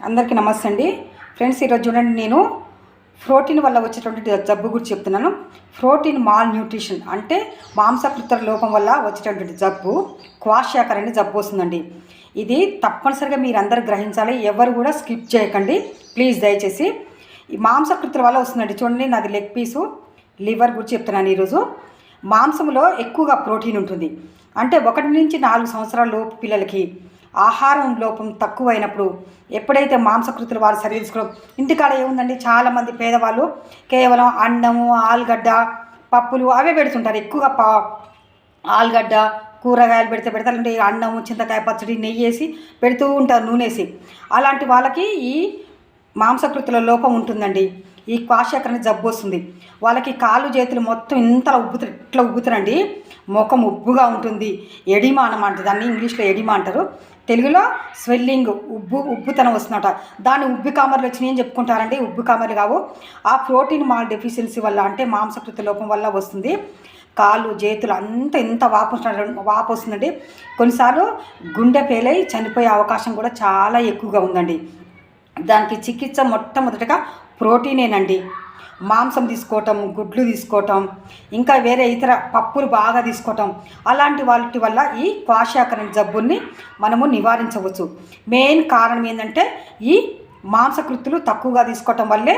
అందరికీ నమస్తే అండి ఫ్రెండ్స్. ఈరోజు చూడండి, నేను ప్రోటీన్ వల్ల వచ్చేటువంటి జబ్బు గురించి చెప్తున్నాను. ప్రోటీన్ మాల్ న్యూట్రిషన్ అంటే మాంసకృతుల లోపం వల్ల వచ్చేటటువంటి జబ్బు క్వాషియాకర్ అనే జబ్బు వస్తుందండి. ఇది తప్పనిసరిగా మీరు అందరూ గ్రహించాలి. ఎవరు కూడా స్కిప్ చేయకండి ప్లీజ్, దయచేసి. ఈ మాంసకృతుల వల్ల వస్తుందండి. చూడండి, నాది లెగ్ పీసు లివర్ గురించి చెప్తున్నాను. ఈరోజు మాంసంలో ఎక్కువగా ప్రోటీన్ ఉంటుంది. అంటే 1 నుంచి 4 సంవత్సరాల లోపు పిల్లలకి ఆహారం లోపం తక్కువైనప్పుడు ఎప్పుడైతే మాంసకృతులు వారు సరిగ్గా తీసుకోవడం, ఇంటికాడ ఏముందండి, చాలామంది పేదవాళ్ళు కేవలం అన్నము, ఆలుగడ్డ, పప్పులు అవే పెడుతుంటారు. ఎక్కువగా ఆలుగడ్డ కూరగాయలు పెడతారు. అంటే అన్నము, చింతకాయ పచ్చడి, నెయ్యి వేసి పెడుతూ ఉంటారు, నూనెసి. అలాంటి వాళ్ళకి ఈ మాంసకృతుల లోపం ఉంటుందండి. ఈ క్వాషియాకర్ అనే జబ్బు వస్తుంది. వాళ్ళకి కాళ్ళు చేతులు మొత్తం ఇంతలా ఇట్లా ఉబ్బుతారండి. ముఖం ఉబ్బుగా ఉంటుంది. ఎడిమా అనమాట, దాన్ని ఇంగ్లీష్లో ఎడిమా అంటారు, తెలుగులో స్వెల్లింగ్, ఉబ్బుతనం వస్తుందట. దాన్ని ఉబ్బి కామర్లు వచ్చినాయి అని చెప్పుకుంటారండి. ఉబ్బి కామర్లు కావు, ఆ ప్రోటీన్ మాల్ డెఫిషియన్సీ వల్ల, అంటే మాంసకృత లోపం వల్ల వస్తుంది. కాళ్ళు చేతులు అంతా ఎంత వాపు వస్తుందండి. కొన్నిసార్లు గుండె పేలై చనిపోయే అవకాశం కూడా చాలా ఎక్కువగా ఉందండి. దానికి చికిత్స మొట్టమొదటిగా ప్రోటీనేనండి. మాంసం తీసుకోవటం, గుడ్లు తీసుకోవటం, ఇంకా వేరే ఇతర పప్పులు బాగా తీసుకోవటం, అలాంటి వాటి వల్ల ఈ క్వాషియాకర్ అనే జబ్బుని మనము నివారించవచ్చు. మెయిన్ కారణం ఏంటంటే ఈ మాంసకృతులు తక్కువగా తీసుకోవటం వల్లే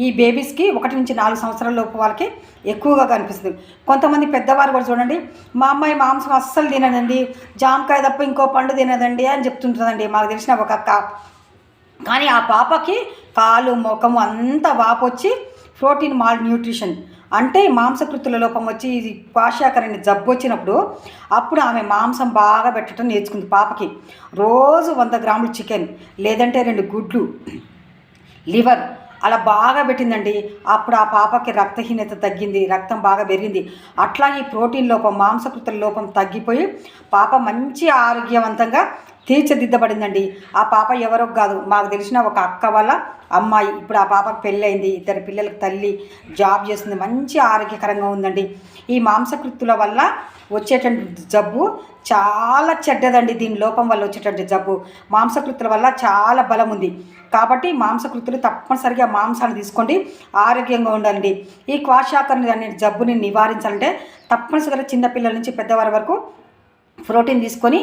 ఈ బేబీస్కి 1 నుంచి 4 సంవత్సరాల లోపు వాళ్ళకి ఎక్కువగా కనిపిస్తుంది. కొంతమంది పెద్దవారు కూడా చూడండి, మా అమ్మాయి మాంసం అస్సలు తినదండి, జామకాయ తప్ప ఇంకో పండు తినదండి అని చెప్తుంటుందండి. మాకు తెలిసిన ఒక అక్క. కానీ ఆ పాపకి కాలు ముఖము అంతా వాపు వచ్చి ప్రోటీన్ మాల్ న్యూట్రిషన్ అంటే మాంసకృతుల లోపం వచ్చి ఇది క్వాషియాకర్ అనే జబ్బు వచ్చినప్పుడు అప్పుడు ఆమె మాంసం బాగా పెట్టడం నేర్చుకుంది. పాపకి రోజు 100 గ్రాములు చికెన్, లేదంటే 2 గుడ్లు, లివర్ అలా బాగా పెట్టిందండి. అప్పుడు ఆ పాపకి రక్తహీనత తగ్గింది, రక్తం బాగా పెరిగింది. అట్లాగే ప్రోటీన్ లోపం, మాంసకృతుల లోపం తగ్గిపోయి పాప మంచి ఆరోగ్యవంతంగా తీర్చిదిద్దబడిందండి. ఆ పాప ఎవరో కాదు, మాకు తెలిసిన ఒక అక్క వాళ్ళ అమ్మాయి. ఇప్పుడు ఆ పాపకు పెళ్ళయింది, 2 పిల్లలకు తల్లి, జాబ్ చేస్తుంది, మంచి ఆరోగ్యకరంగా ఉందండి. ఈ మాంసకృతుల వల్ల వచ్చేటువంటి జబ్బు చాలా చెడ్డదండి. దీని లోపం వల్ల వచ్చేటువంటి జబ్బు మాంసకృతుల వల్ల చాలా బలం ఉంది. కాబట్టి మాంసకృతులు తప్పనిసరిగా మాంసాన్ని తీసుకోండి, ఆరోగ్యంగా ఉండాలండి. ఈ క్వాషియాకర్ అనే జబ్బుని నివారించాలంటే తప్పనిసరిగా చిన్నపిల్లల నుంచి పెద్దవారి వరకు ప్రోటీన్ తీసుకొని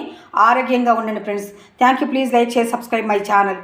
ఆరోగ్యంగా ఉండండి friends. Thank you. Please like, share, subscribe my channel.